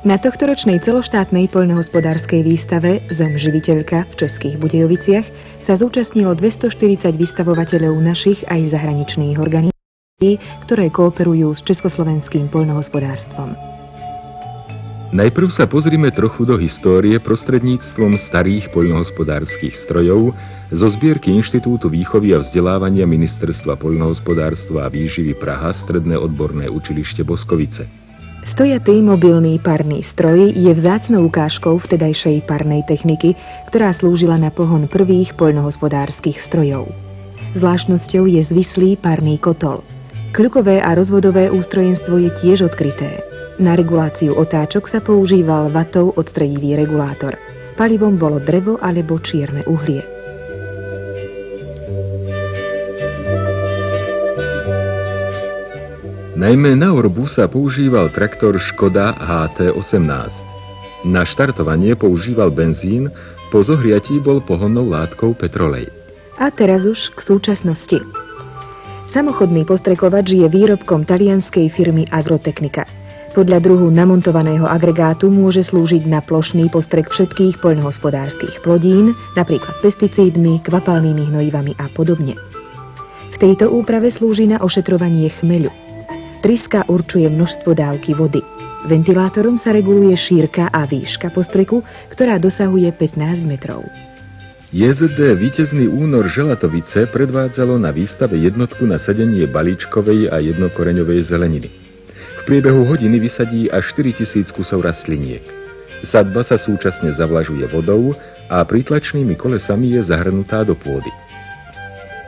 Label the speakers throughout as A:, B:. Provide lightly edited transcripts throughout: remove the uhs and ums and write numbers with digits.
A: Na tohtoročnej celoštátnej poľnohospodárskej výstave Zem živiteľka v Českých Budejoviciach sa zúčastnilo 240 vystavovateľov našich aj zahraničných organizácií, ktoré kooperujú s československým poľnohospodárstvom.
B: Najprv sa pozrime trochu do histórie prostredníctvom starých poľnohospodárskych strojov zo zbierky Inštitútu výchovy a vzdelávania Ministerstva poľnohospodárstva a výživy Praha, Stredné odborné učilište Boskovice.
A: Stojatý mobilný parný stroj je vzácnou ukážkou vtedajšej parnej techniky, ktorá slúžila na pohon prvých poľnohospodárskych strojov. Zvláštnosťou je zvislý parný kotol. Kľukové a rozvodové ústrojenstvo je tiež odkryté. Na reguláciu otáčok sa používal vatov odstredivý regulátor. Palivom bolo drevo alebo čierne uhlie.
B: Najmä na orbu sa používal traktor Škoda HT18. Na štartovanie používal benzín, po zohriatí bol pohonnou látkou petrolej.
A: A teraz už k súčasnosti. Samochodný postrekovač je výrobkom talianskej firmy Agrotechnica. Podľa druhu namontovaného agregátu môže slúžiť na plošný postrek všetkých poľnohospodárskych plodín, napríklad pesticídmi, kvapalnými hnojivami a podobne. V tejto úprave slúži na ošetrovanie chmeľu. Tryska určuje množstvo dávky vody. Ventilátorom sa reguluje šírka a výška postreku, ktorá dosahuje 15 metrov.
B: JZD Víťazný únor Želatovice predvádzalo na výstave jednotku na sadenie balíčkovej a jednokoreňovej zeleniny. V priebehu hodiny vysadí až 4000 kusov rastliniek. Sadba sa súčasne zavlažuje vodou a prítlačnými kolesami je zahrnutá do pôdy.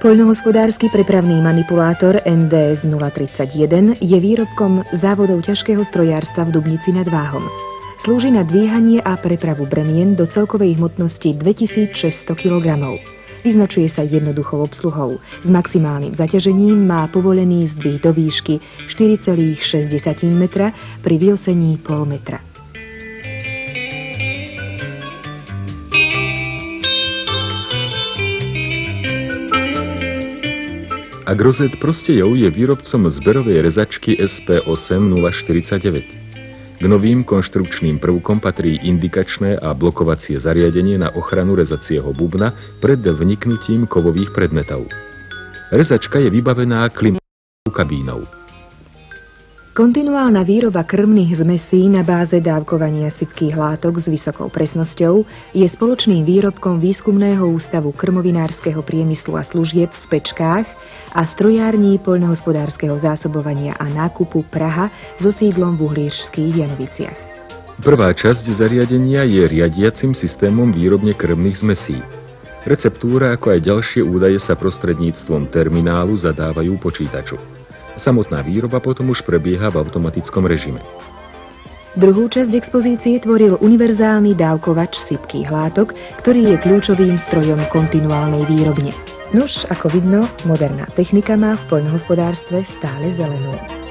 A: Poľnohospodársky prepravný manipulátor NDS 031 je výrobkom závodov ťažkého strojárstva v Dubnici nad Váhom. Slúži na dvíhanie a prepravu bremien do celkovej hmotnosti 2600 kg. Vyznačuje sa jednoduchou obsluhou. S maximálnym zaťažením má povolený zdvih do výšky 4,6 metra pri vyosení pol metra.
B: Agrozet Prostejov je výrobcom zberovej rezačky SP8 049. K novým konštrukčným prvkom patrí indikačné a blokovacie zariadenie na ochranu rezacieho bubna pred vniknutím kovových predmetov. Rezačka je vybavená klimatickou kabínou.
A: Kontinuálna výroba krmných zmesí na báze dávkovania sypkých látok s vysokou presnosťou je spoločným výrobkom Výskumného ústavu krmovinárskeho priemyslu a služieb v Pečkách a strojární poľnohospodárskeho zásobovania a nákupu Praha so sídlom v Uhlířských Janoviciach.
B: Prvá časť zariadenia je riadiacim systémom výrobne krmných zmesí. Receptúra ako aj ďalšie údaje sa prostredníctvom terminálu zadávajú počítaču. Samotná výroba potom už prebieha v automatickom režime.
A: Druhú časť expozície tvoril univerzálny dávkovač sypkých látok, ktorý je kľúčovým strojom kontinuálnej výrobne. Nuž, ako vidno, moderná technika má v poľnohospodárstve stále zelenú.